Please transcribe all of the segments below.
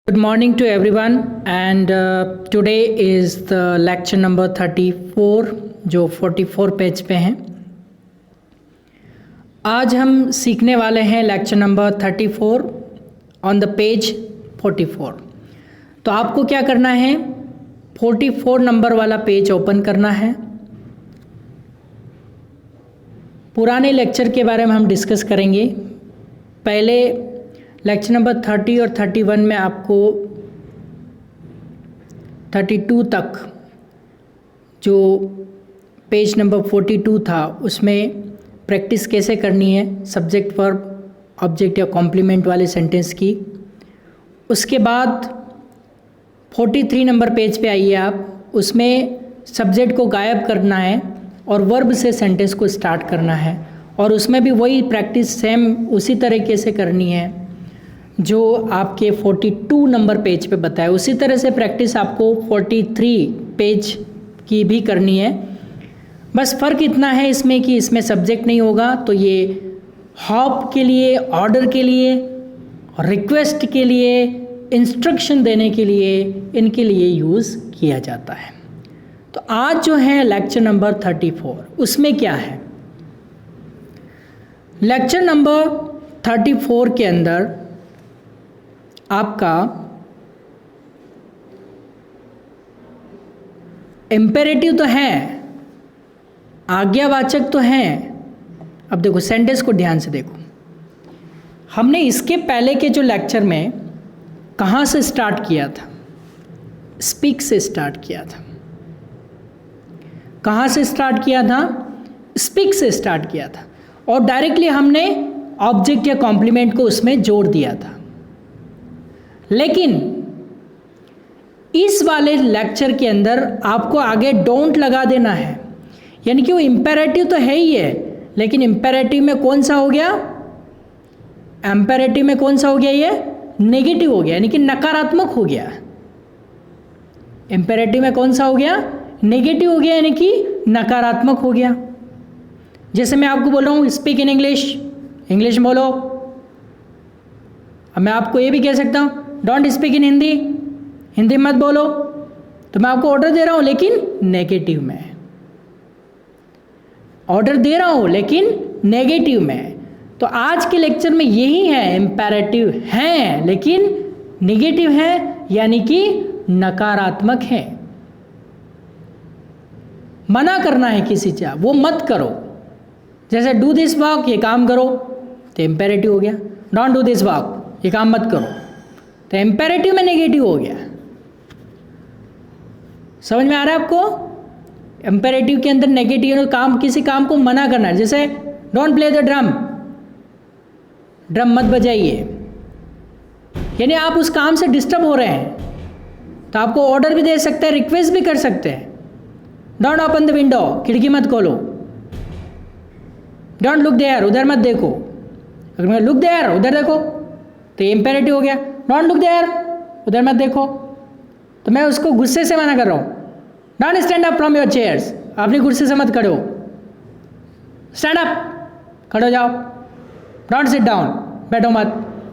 Good morning to everyone and today is the lecture number 34 जो 44 page पे हैं। आज हम सीखने वाले हैं lecture number 34 on the page 44। तो आपको क्या करना है, 44 नंबर वाला पेज ओपन करना है। पुराने लेक्चर के बारे में हम डिस्कस करेंगे। पहले लेक्चर नंबर 30 और 31 में आपको 32 तक जो पेज नंबर 42 था उसमें प्रैक्टिस कैसे करनी है सब्जेक्ट वर्ब ऑब्जेक्ट या कॉम्प्लीमेंट वाले सेंटेंस की। उसके बाद 43 नंबर पेज पे आइए आप, उसमें सब्जेक्ट को गायब करना है और वर्ब से सेंटेंस को स्टार्ट करना है और उसमें भी वही प्रैक्टिस सेम उसी तरीके से करनी है जो आपके 42 नंबर पेज पे बताया। उसी तरह से प्रैक्टिस आपको 43 पेज की भी करनी है। बस फ़र्क इतना है इसमें कि इसमें सब्जेक्ट नहीं होगा, तो ये हॉप के लिए, ऑर्डर के लिए, रिक्वेस्ट के लिए, इंस्ट्रक्शन देने के लिए, इनके लिए यूज़ किया जाता है। तो आज जो है लेक्चर नंबर 34, उसमें क्या है, लेक्चर नंबर 34 के अंदर आपका इम्पेरेटिव तो है, आज्ञावाचक तो है। अब देखो सेंटेंस को ध्यान से देखो, हमने इसके पहले के जो लेक्चर में कहाँ से स्टार्ट किया था, स्पीक से स्टार्ट किया था। कहाँ से स्टार्ट किया था, स्पीक से स्टार्ट किया था और डायरेक्टली हमने ऑब्जेक्ट या कॉम्प्लीमेंट को उसमें जोड़ दिया था। लेकिन इस वाले लेक्चर के अंदर आपको आगे डोंट लगा देना है, यानी कि वो इम्पेरेटिव तो है ही है, लेकिन इम्पेरेटिव में कौन सा हो गया, इम्पेरेटिव में कौन सा हो गया, ये नेगेटिव हो गया, यानी कि नकारात्मक हो गया। इम्पेरेटिव में कौन सा हो गया, नेगेटिव हो गया, यानी कि नकारात्मक हो गया। जैसे मैं आपको बोल रहा हूँ स्पीक इन इंग्लिश, इंग्लिश बोलो। अब मैं आपको ये भी कह सकता हूँ don't speak in Hindi, Hindi मत बोलो। तो मैं आपको ऑर्डर दे रहा हूँ लेकिन नेगेटिव में, ऑर्डर दे रहा हूँ लेकिन नेगेटिव में। तो आज के लेक्चर में यही है, इम्पेरेटिव है लेकिन नेगेटिव है, यानी कि नकारात्मक है। मना करना है किसी से, वो मत करो। जैसे डू दिस वर्क, ये काम करो, तो इम्पेरेटिव हो गया। डोंट डू दिस वर्क, ये काम मत करो, तो इम्पेरेटिव में नेगेटिव हो गया। समझ में आ रहा है आपको? इम्पेरेटिव के अंदर नेगेटिव काम, किसी काम को मना करना है। जैसे don't play the drum, drum मत बजाइए, यानी आप उस काम से डिस्टर्ब हो रहे हैं। तो आपको ऑर्डर भी दे सकते हैं, रिक्वेस्ट भी कर सकते हैं। डोंट ओपन द विंडो, खिड़की मत खोलो। डोंट लुक देयर, उधर मत देखो। अगर मैं लुक देयर, उधर देखो, तो ये इम्पेरेटिव हो गया। डोंट लुक देयर, उधर मत देखो, तो मैं उसको गुस्से से मना कर रहा हूँ। Don't stand up from your chairs, अपनी कुर्सी से मत खड़े हो, स्टैंड अप, खड़े हो जाओ। डोंट सिट डाउन, बैठो मत।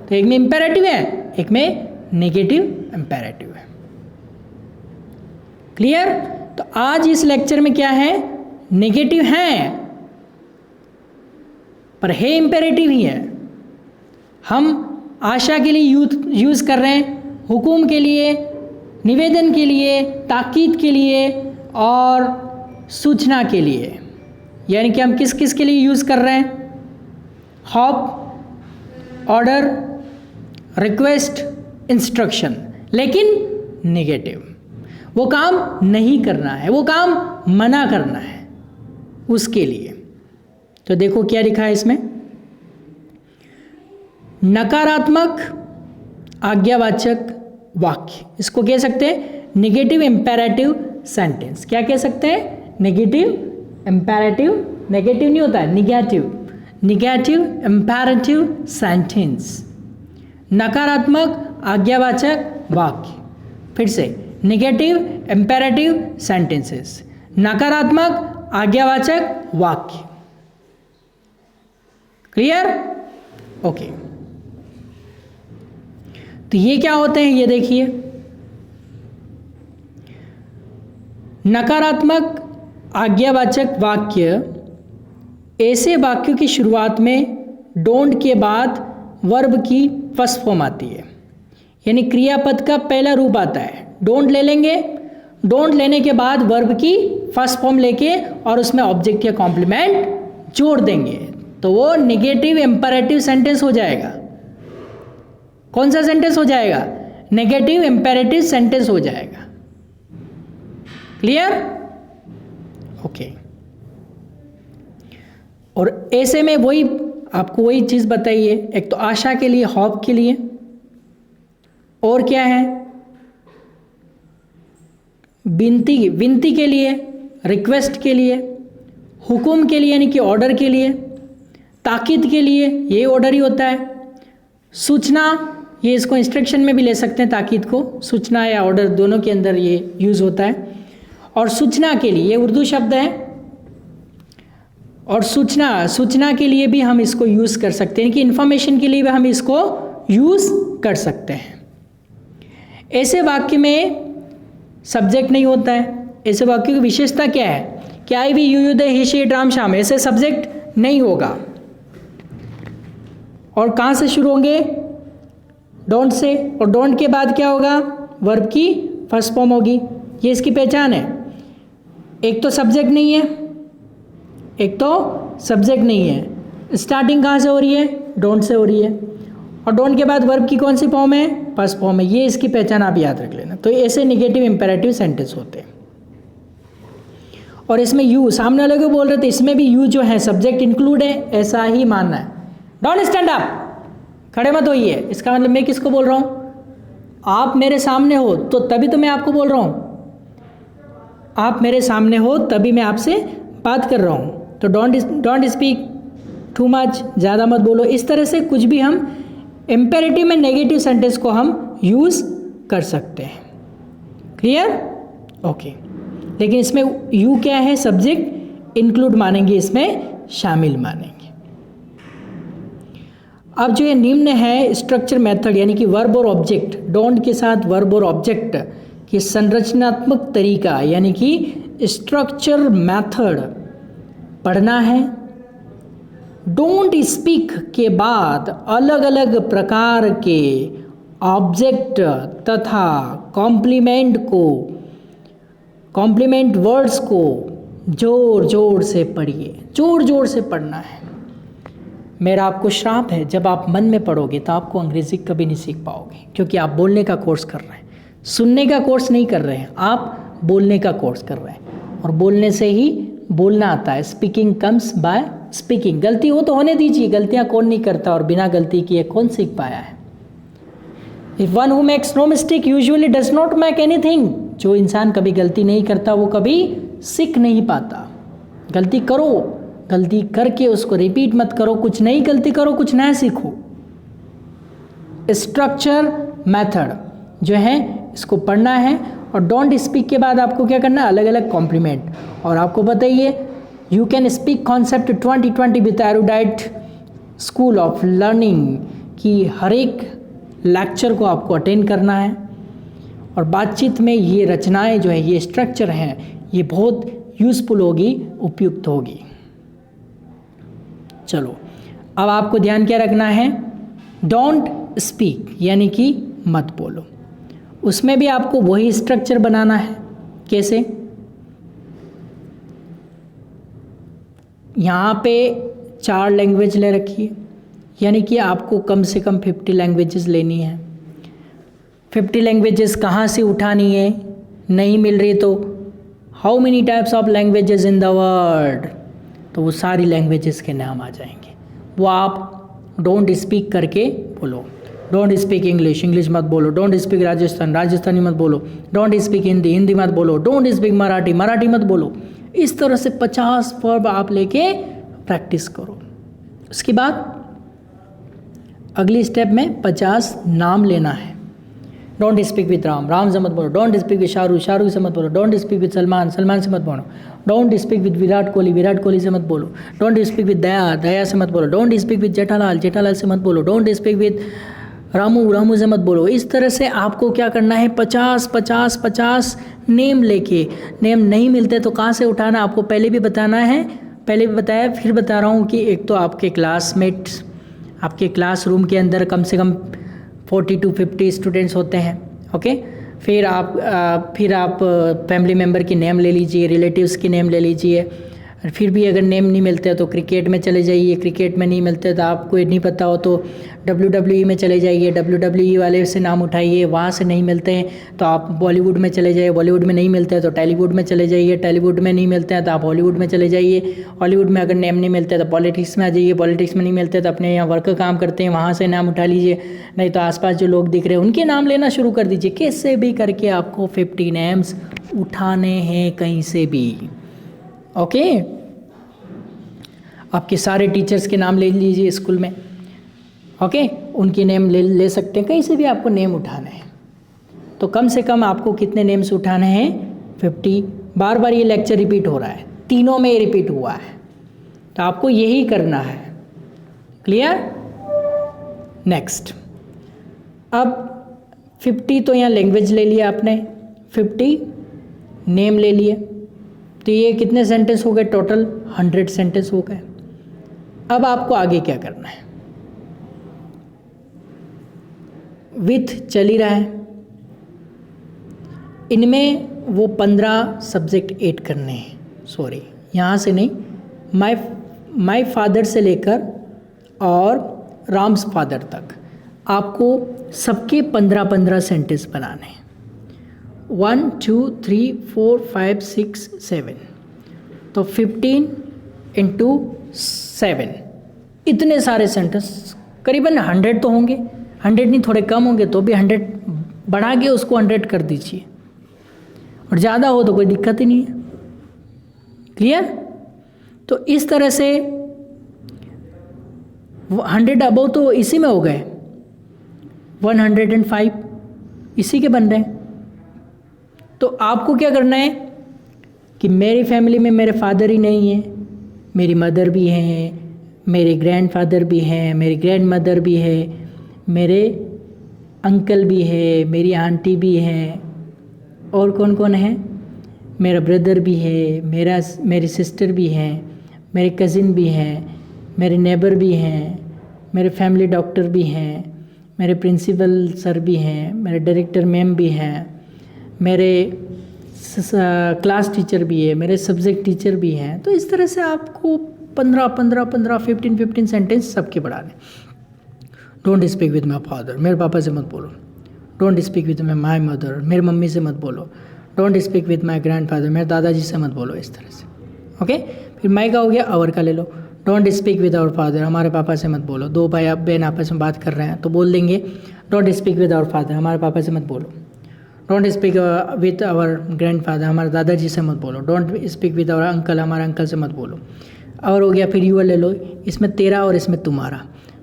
तो एक में इम्पेरेटिव है, एक में नेगेटिव इम्पेरेटिव है। क्लियर? तो आज इस लेक्चर में क्या है, नेगेटिव है पर है इम्पेरेटिव ही है। हम आशा के लिए यूज़ कर रहे हैं, हुकुम के लिए, निवेदन के लिए, ताकीद के लिए और सूचना के लिए। यानी कि हम किस किस के लिए यूज़ कर रहे हैं, हॉप, ऑर्डर, रिक्वेस्ट, इंस्ट्रक्शन, लेकिन नेगेटिव। वो काम नहीं करना है, वो काम मना करना है उसके लिए। तो देखो क्या लिखा है इसमें, नकारात्मक आज्ञावाचक वाक्य, इसको कह सकते हैं नेगेटिव इम्पेरेटिव सेंटेंस। क्या कह सकते हैं, नेगेटिव इम्पेरेटिव, नेगेटिव नहीं होता है, निगेटिव, निगेटिव इम्पेरेटिव सेंटेंस, नकारात्मक आज्ञावाचक वाक्य। फिर से, नेगेटिव इम्पेरेटिव सेंटेंसेस, नकारात्मक आज्ञावाचक वाक्य। क्लियर? ओके। तो ये क्या होते हैं, ये देखिए, नकारात्मक आज्ञावाचक वाक्य ऐसे वाक्यों की शुरुआत में डोंट के बाद वर्ब की फर्स्ट फॉर्म आती है, यानी क्रियापद का पहला रूप आता है। डोंट ले लेंगे, डोंट लेने के बाद वर्ब की फर्स्ट फॉर्म लेके और उसमें ऑब्जेक्ट या कॉम्प्लीमेंट जोड़ देंगे, तो वो नेगेटिव इंपेरेटिव सेंटेंस हो जाएगा। कौन सा सेंटेंस हो जाएगा? नेगेटिव इंपेरेटिव सेंटेंस हो जाएगा। क्लियर? ओके। और ऐसे में वही आपको वही चीज बताइए, एक तो आशा के लिए, होप के लिए, और क्या है, विनती के लिए, रिक्वेस्ट के लिए, हुक्म के लिए यानी कि ऑर्डर के लिए, ताकीद के लिए, ये ऑर्डर ही होता है। सूचना, ये इसको इंस्ट्रक्शन में भी ले सकते हैं, ताकीद को सूचना या ऑर्डर दोनों के अंदर ये यूज होता है। और सूचना के लिए, ये उर्दू शब्द है, और सूचना के लिए भी हम इसको यूज कर सकते हैं कि इंफॉर्मेशन के लिए भी हम इसको यूज कर सकते हैं। ऐसे वाक्य में सब्जेक्ट नहीं होता है। ऐसे वाक्य की विशेषता क्या है कि I we you they he she it Ram Shyam, ऐसे सब्जेक्ट नहीं होगा। और कहाँ से शुरू होंगे? डोंट से, और डोंट के बाद क्या होगा? वर्ब की फर्स्ट फॉर्म होगी। ये इसकी पहचान है। एक तो सब्जेक्ट नहीं है, एक तो सब्जेक्ट नहीं है। स्टार्टिंग कहाँ से हो रही है? डोंट से हो रही है। और डोंट के बाद वर्ब की कौन सी फॉर्म है? फर्स्ट फॉर्म है। ये इसकी पहचान आप याद रख लेना। तो ऐसे नेगेटिव इंपेरेटिव सेंटेंस होते हैं। और इसमें यू, सामने वाले को बोल रहे थे, इसमें भी यू जो है सब्जेक्ट इंक्लूड है, ऐसा ही मानना है। डोंट स्टैंड अप, खड़े मत होइए। इसका मतलब मैं किसको बोल रहा हूँ? आप मेरे सामने हो तो तभी तो मैं आपको बोल रहा हूँ। आप मेरे सामने हो तभी मैं आपसे बात कर रहा हूँ। तो डोंट स्पीक टू मच, ज़्यादा मत बोलो। इस तरह से कुछ भी हम इम्पेरेटिव में नेगेटिव सेंटेंस को हम यूज़ कर सकते हैं। क्लियर? ओके। लेकिन इसमें यू क्या है? सब्जेक्ट इंक्लूड मानेंगे, इसमें शामिल मानेंगे। अब जो ये निम्न है स्ट्रक्चर मेथड, यानी कि वर्ब और ऑब्जेक्ट, डोंट के साथ वर्ब और ऑब्जेक्ट की संरचनात्मक तरीका यानी कि स्ट्रक्चर मेथड पढ़ना है। डोंट स्पीक के बाद अलग अलग प्रकार के ऑब्जेक्ट तथा कॉम्प्लीमेंट वर्ड्स को जोर जोर से पढ़िए। जोर जोर से पढ़ना है। मेरा आपको श्राप है, जब आप मन में पढ़ोगे तो आपको अंग्रेजी कभी नहीं सीख पाओगे, क्योंकि आप बोलने का कोर्स कर रहे हैं, सुनने का कोर्स नहीं कर रहे हैं, आप बोलने का कोर्स कर रहे हैं। और बोलने से ही बोलना आता है। Speaking comes by speaking. गलती हो तो होने दीजिए, गलतियां कौन नहीं करता, और बिना गलती किए कौन सीख पाया है? If one who makes no mistake usually does not make anything. जो इंसान कभी गलती नहीं करता वो कभी सीख नहीं पाता। गलती करो, गलती करके उसको रिपीट मत करो। कुछ नई गलती करो, कुछ नया सीखो। स्ट्रक्चर मेथड जो है इसको पढ़ना है। और डोंट स्पीक के बाद आपको क्या करना है? अलग अलग कॉम्प्लीमेंट। और आपको बताइए, you can speak concept 2020 with एरोडाइट school of learning की हर एक लेक्चर को आपको अटेंड करना है। और बातचीत में ये रचनाएं जो है, ये स्ट्रक्चर हैं, ये बहुत यूज़फुल होगी, उपयुक्त होगी। चलो, अब आपको ध्यान क्या रखना है? डोंट स्पीक यानी कि मत बोलो। उसमें भी आपको वही स्ट्रक्चर बनाना है। कैसे? यहाँ पे 4 लैंग्वेज ले रखी है, यानी कि आपको कम से कम 50 लैंग्वेजेस लेनी है। 50 लैंग्वेजेस कहाँ से उठानी है? नहीं मिल रही तो how many types of languages in the world, तो वो सारी लैंग्वेजेस के नाम आ जाएंगे। वो आप डोंट स्पीक करके बोलो। डोंट स्पीक इंग्लिश मत बोलो। डोंट स्पीक राजस्थानी मत बोलो। डोंट स्पीक हिंदी मत बोलो। डोंट स्पीक मराठी मत बोलो। इस तरह से 50 वर्ब आप लेके प्रैक्टिस करो। उसके बाद अगली स्टेप में 50 नाम लेना है। डोंट स्पीक विद राम से मत बोलो। डोंट स्पीक विद शाहरुख से मत बोलो। डोंट स्पीक विद सलमान से मत बोलो। Don't speak with Virat Kohli से मत बोलो। डोंट स्पीक विद दया से मत बोलो। डोंट स्पीक विद जेठालाल से मत बोलो। Don't speak with Ramu, Ramu से मत बोलो। इस तरह से आपको क्या करना है, 50 नेम लेके, नेम नहीं मिलते तो कहाँ से उठाना, आपको पहले भी बताना है, पहले भी बताया, फिर बता रहा हूँ कि एक तो आपके क्लासमेट्स, आपके क्लासरूम के अंदर कम से कम 40 to 50 स्टूडेंट्स होते हैं, ओके। फिर आप फैमिली मेम्बर की नेम ले लीजिए, रिलेटिव्स की नेम ले लीजिए। फिर भी अगर नेम नहीं मिलते तो क्रिकेट में चले जाइए, क्रिकेट में नहीं मिलते तो आपको नहीं पता हो तो WWE में चले जाइए, WWE वाले से नाम उठाइए, वहाँ से नहीं मिलते हैं तो आप बॉलीवुड में चले जाइए, बॉलीवुड में नहीं मिलते हैं तो टॉलीवुड में चले जाइए, टॉलीवुड में नहीं मिलते हैं तो आप हॉलीवुड में चले जाइए, हॉलीवुड में अगर नेम नहीं मिलते तो पॉलिटिक्स में आ जाइए, पॉलिटिक्स में नहीं मिलते तो अपने यहाँ वर्क काम करते हैं वहाँ से नाम उठा लीजिए, नहीं तो आसपास जो लोग दिख रहे हैं उनके नाम लेना शुरू कर दीजिए। कैसे भी करके आपको 50 नेम्स उठाने हैं कहीं से भी, ओके। आपके सारे टीचर्स के नाम ले लीजिए स्कूल में, ओके, उनकी नेम ले सकते हैं, कहीं से भी आपको नेम उठाना है। तो कम से कम आपको कितने नेम्स उठाने हैं, 50। बार बार ये लेक्चर रिपीट हो रहा है, तीनों में रिपीट हुआ है, तो आपको यही करना है, क्लियर। नेक्स्ट, अब 50 तो यहाँ लैंग्वेज ले लिया आपने, 50 नेम ले लिए, तो ये कितने सेंटेंस हो गए टोटल, 100 सेंटेंस हो गए। अब आपको आगे क्या करना है, विथ चल ही रहा है, इनमें वो 15 सब्जेक्ट ऐड करने हैं, सॉरी यहाँ से नहीं, माय फादर से लेकर और राम्स फादर तक आपको सबके 15 सेंटेंस बनाने हैं। 1 2 3 4 5 6 7, तो 15 × 7, इतने सारे सेंटेंस, करीबन 100 तो होंगे, 100 नहीं थोड़े कम होंगे, तो भी 100 बढ़ा के उसको 100 कर दीजिए, और ज़्यादा हो तो कोई दिक्कत ही नहीं है, क्लियर। तो इस तरह से 100 अबव तो इसी में हो गए, 105 इसी के बन रहे हैं। तो आपको क्या करना है कि मेरी फैमिली में मेरे फादर ही नहीं है, मेरी मदर भी हैं, मेरे ग्रैंडफादर भी हैं, मेरी ग्रैंड मदर भी है, मेरे अंकल भी है, मेरी आंटी भी हैं, और कौन कौन है, मेरा ब्रदर भी है, मेरी सिस्टर भी हैं, मेरे कज़िन भी हैं, मेरे नेबर भी हैं, मेरे फैमिली डॉक्टर भी हैं, मेरे प्रिंसिपल सर भी हैं, मेरे डायरेक्टर मैम भी हैं, मेरे क्लास टीचर भी है, मेरे सब्जेक्ट टीचर भी हैं। तो इस तरह से आपको 15 सेंटेंस सबके बढ़ाने। Don't speak with my father, मेरे पापा से मत बोलो। Don't speak with my mother, मेरी मम्मी से मत बोलो। Don't speak with my grandfather, मेरे दादाजी से मत बोलो, इस तरह से, ओके। फिर माई का हो गया, आवर का ले लो। Don't speak with our father, हमारे पापा से मत बोलो। दो भाई बहन आपस में बात कर रहे हैं तो बोल देंगे don't speak with our father, हमारे पापा से मत बोलो। Don't speak with our grandfather, हमारे दादाजी से मत बोलो। Don't speak with our uncle, हमारे अंकल से मत बोलो। और हो गया, फिर यूर ले लो, इसमें तेरा और इसमें तुम्हारा,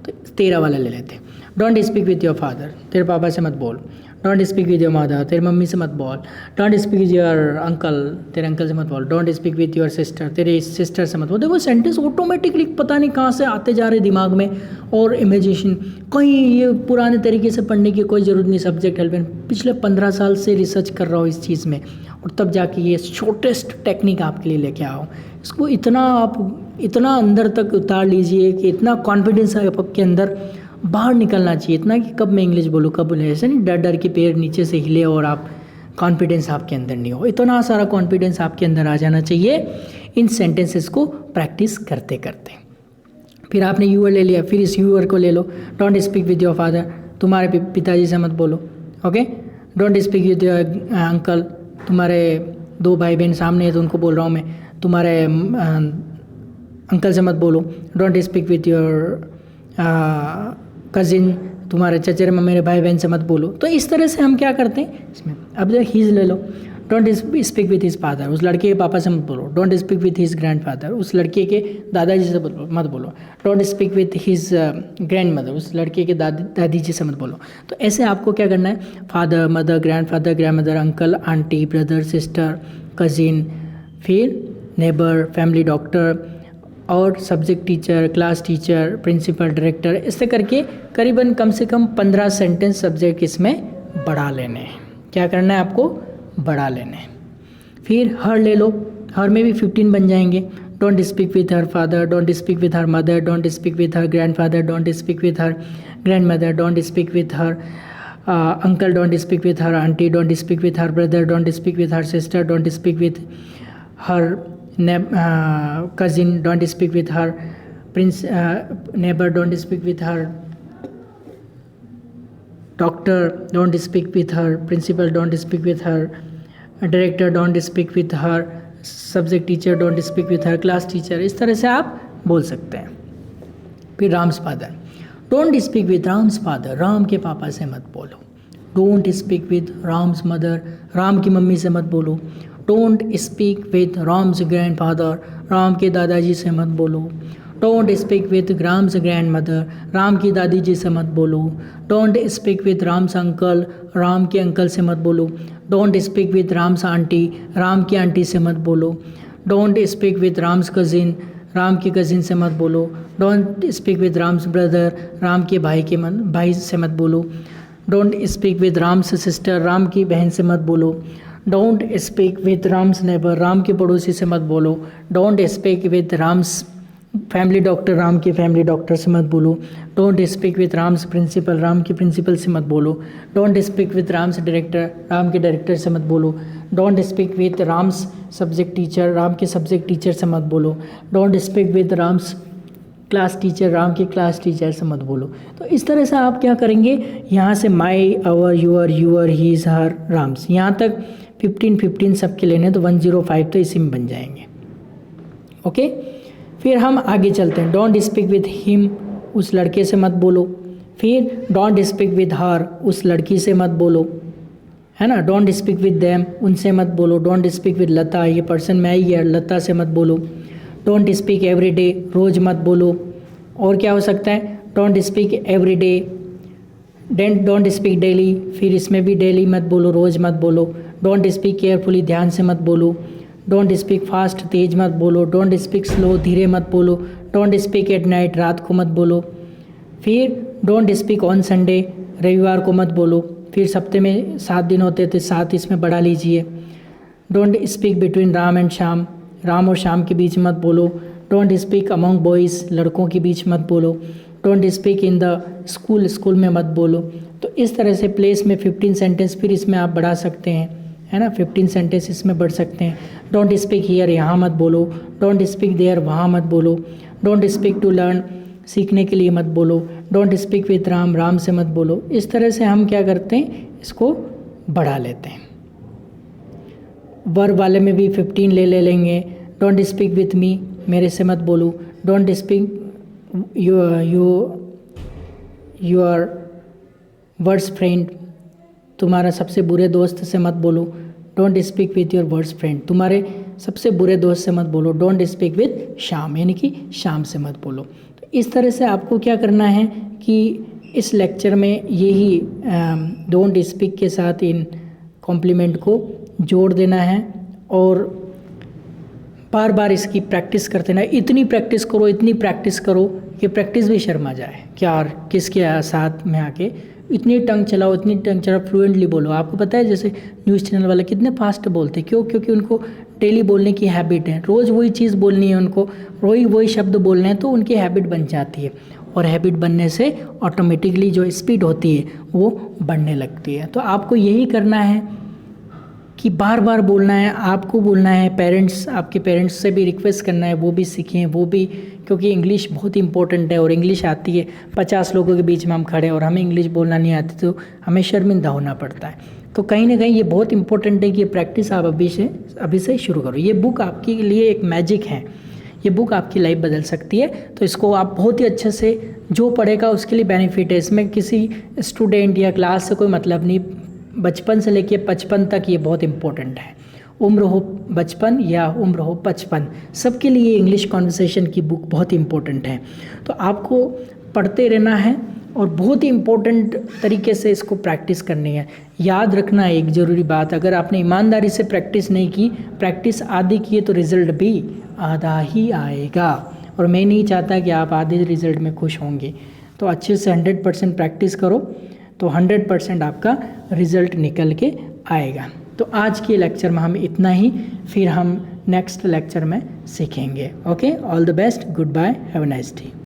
तो तेरा वाला ले लेते हैं। Don't speak with your father, तेरे पापा से मत बोल। Don't speak with your mother, तेरी मम्मी से मत बोल। Don't speak with your uncle, तेरे अंकल से मत बोल। Don't speak with your sister, तेरे सिस्टर से मत बोल। देखो सेंटेंस ऑटोमेटिकली पता नहीं कहाँ से आते जा रहे दिमाग में, और इमेजिनेशन कहीं, ये पुराने तरीके से पढ़ने की कोई ज़रूरत नहीं। सब्जेक्ट हेल्प, पिछले 15 साल से रिसर्च कर रहा हूँ इस चीज़ में, और तब जाके ये शॉर्टेस्ट टेक्निक आपके लिए लेके आओ। इसको इतना अंदर तक उतार लीजिए कि इतना कॉन्फिडेंस आपके अंदर बाहर निकलना चाहिए, इतना कि कब मैं इंग्लिश बोलूँ कब बोलूँ, ऐसे नहीं डर डर के पैर नीचे से हिले और आप कॉन्फिडेंस आपके अंदर नहीं हो। इतना सारा कॉन्फिडेंस आपके अंदर आ जाना चाहिए इन सेंटेंसेस को प्रैक्टिस करते करते। फिर आपने यूअर ले लिया, फिर इस यूअर को ले लो। Don't speak with your father, तुम्हारे पिताजी से मत बोलो, okay. Don't speak with your uncle, तुम्हारे 2 भाई बहन सामने है तो उनको बोल रहा हूँ मैं, तुम्हारे अंकल से मत बोलो। Don't speak with your cousin, तुम्हारे चचेरे में मेरे भाई बहन से मत बोलो। तो इस तरह से हम क्या करते हैं इसमें। अब जो हीज़ ले लो, don't speak with his father, उस लड़के के पापा से मत बोलो। Don't speak with his grandfather, उस लड़के के दादाजी से मत बोलो। Don't speak with his grandmother, उस लड़के के दादी जी से मत बोलो। तो ऐसे आपको क्या करना है, father, mother, grandfather, grandmother, uncle, aunty, brother, sister, cousin, फिर नेबर, फैमिली डॉक्टर, और subject teacher, class teacher, principal, director, ऐसे करके करीबन कम से कम 15 सेंटेंस सब्जेक्ट इसमें बढ़ा लेने हैं। क्या करना है आपको? बढ़ा लेने हैं। फिर हर ले लो, हर में भी 15 बन जाएंगे। Don't speak with her father, don't speak with her mother, don't speak with her grandfather, don't speak with her grandmother, don't speak with her uncle, don't speak with her auntie, don't speak with her brother, don't speak with her sister, don't speak with her cousin, don't speak with her neighbor, don't speak with her doctor, don't speak with her principal, don't speak with her director, don't speak with her subject teacher, don't speak with her class teacher। इस तरह से आप बोल सकते हैं। फिर Ram's father, don't speak with Ram's father, Ram के पापा से मत बोलो। Don't speak with Ram's mother, Ram की मम्मी से मत बोलो। Don't speak with Ram's grand father, Ram के दादाजी से मत बोलो। Don't speak with Ram's grand mother, Ram की दादी जी से मत बोलो। Don't speak with Ram's uncle, Ram के अंकल से मत बोलो। Don't speak with Ram's aunty, Ram की आंटी से मत बोलो। Don't speak with Ram's cousin, Ram की कजिन से मत बोलो। Don't speak with Ram's brother, Ram के भाई से मत बोलो। Don't speak with Ram's sister, Ram की बहन से मत बोलो। Don't speak with Ram's neighbour, Ram के पड़ोसी से मत बोलो। Don't speak with Ram's family doctor, Ram के फैमिली डॉक्टर से मत बोलो। Don't speak with Ram's principal, Ram के प्रिंसिपल से मत बोलो। Don't speak with Ram's director, Ram के डायरेक्टर से मत बोलो। Don't speak with Ram's subject teacher, Ram के सब्जेक्ट टीचर से मत बोलो। Don't speak with Ram's class teacher, Ram के क्लास टीचर से मत बोलो। तो इस तरह से आप क्या करेंगे, यहाँ से माई, आवर, यूअर, हीज, हर, राम्स, यहाँ तक 15 सबके लेने, तो 105 तो इसी में बन जाएंगे। ओके, फिर हम आगे चलते हैं। डोंट स्पीक विथ हिम, उस लड़के से मत बोलो। फिर डोंट स्पीक विथ हर, उस लड़की से मत बोलो, है ना। डोंट स्पीक विथ देम, उनसे मत बोलो। डोंट स्पीक विथ लता, ये पर्सन में आई है, लता से मत बोलो। डोंट स्पीक एवरी डे, रोज़ मत बोलो। और क्या हो सकता है, don't speak every day, don't speak daily, फिर इसमें भी डेली मत बोलो, रोज़ मत बोलो। डोंट स्पीक केयरफुली, ध्यान से मत बोलो। डोंट स्पीक फास्ट, तेज मत बोलो। डोंट स्पीक स्लो, धीरे मत बोलो। डोंट स्पीक एट नाइट, रात को मत बोलो। फिर डोंट स्पीक ऑन संडे, रविवार को मत बोलो। फिर सप्ते में 7 दिन होते थे, 7 इसमें बढ़ा लीजिए। Don't speak between Ram and Shyam, Ram और श्याम के बीच मत बोलो। डोंट स्पीक अमंग बॉयज़, लड़कों के बीच मत बोलो। Don't speak in the school, school में मत बोलो। तो इस तरह से प्लेस में 15 सेंटेंस फिर इसमें आप बढ़ा सकते हैं, है ना। 15 सेंटेंस इसमें बढ़ सकते हैं। डोंट स्पीक हियर, यहाँ मत बोलो। डोंट स्पीक देयर, वहाँ मत बोलो। डोंट स्पीक टू लर्न, सीखने के लिए मत बोलो। Don't speak with Ram, Ram से मत बोलो। इस तरह से हम क्या करते हैं, इसको बढ़ा लेते हैं। वर्ब वाले में भी 15 ले लेंगे। डोंट स्पीक विथ मी, मेरे से मत बोलो। Don't speak your worst friend, तुम्हारा सबसे बुरे दोस्त से मत बोलो। Don't speak with your worst friend, तुम्हारे सबसे बुरे दोस्त से मत बोलो। डोंट स्पीक विथ शाम, यानी कि शाम से मत बोलो। तो इस तरह से आपको क्या करना है कि इस लेक्चर में यही डोंट स्पीक के साथ इन कॉम्प्लीमेंट को जोड़ देना है और बार बार इसकी प्रैक्टिस करते ना। इतनी प्रैक्टिस करो कि प्रैक्टिस भी शर्मा जाए क्या, और किसके साथ में आके इतनी टंग चलाओ, फ्लुएंटली बोलो। आपको पता है जैसे न्यूज़ चैनल वाले कितने फास्ट बोलते हैं, क्यों? क्योंकि उनको डेली बोलने की हैबिट है, रोज़ वही चीज़ बोलनी है उनको, वही शब्द बोलने हैं, तो उनकी हैबिट बन जाती है। और हैबिट बनने से ऑटोमेटिकली जो स्पीड होती है वो बढ़ने लगती है। तो आपको यही करना है कि बार बार बोलना है, आपको बोलना है। आपके पेरेंट्स से भी रिक्वेस्ट करना है, वो भी सीखें, वो भी, क्योंकि इंग्लिश बहुत इंपॉर्टेंट है। और इंग्लिश आती है, 50 लोगों के बीच में हम खड़े और हमें इंग्लिश बोलना नहीं आती तो हमें शर्मिंदा होना पड़ता है। तो कहीं ना कहीं ये बहुत इंपॉर्टेंट है कि ये प्रैक्टिस आप अभी से शुरू करो। ये बुक आपके लिए एक मैजिक है, ये बुक आपकी लाइफ बदल सकती है। तो इसको आप बहुत ही अच्छे से, जो पढ़ेगा उसके लिए बेनिफिट है। इसमें किसी स्टूडेंट या क्लास से कोई मतलब नहीं, बचपन से लेके 55 तक ये बहुत इंपॉर्टेंट है। उम्र हो 55 या उम्र हो 55, सबके लिए इंग्लिश कॉन्वर्सेशन की बुक बहुत इंपॉर्टेंट है। तो आपको पढ़ते रहना है और बहुत ही इम्पोर्टेंट तरीके से इसको प्रैक्टिस करनी है। याद रखना है एक ज़रूरी बात, अगर आपने ईमानदारी से प्रैक्टिस नहीं की, प्रैक्टिस आधी की है तो रिज़ल्ट भी आधा ही आएगा। और मैं नहीं चाहता कि आप आधे रिज़ल्ट में खुश होंगे। तो अच्छे से 100% प्रैक्टिस करो तो 100% आपका रिज़ल्ट निकल के आएगा। तो आज के लेक्चर में हम इतना ही, फिर हम नेक्स्ट लेक्चर में सीखेंगे। Okay, all the best, goodbye, have a nice day.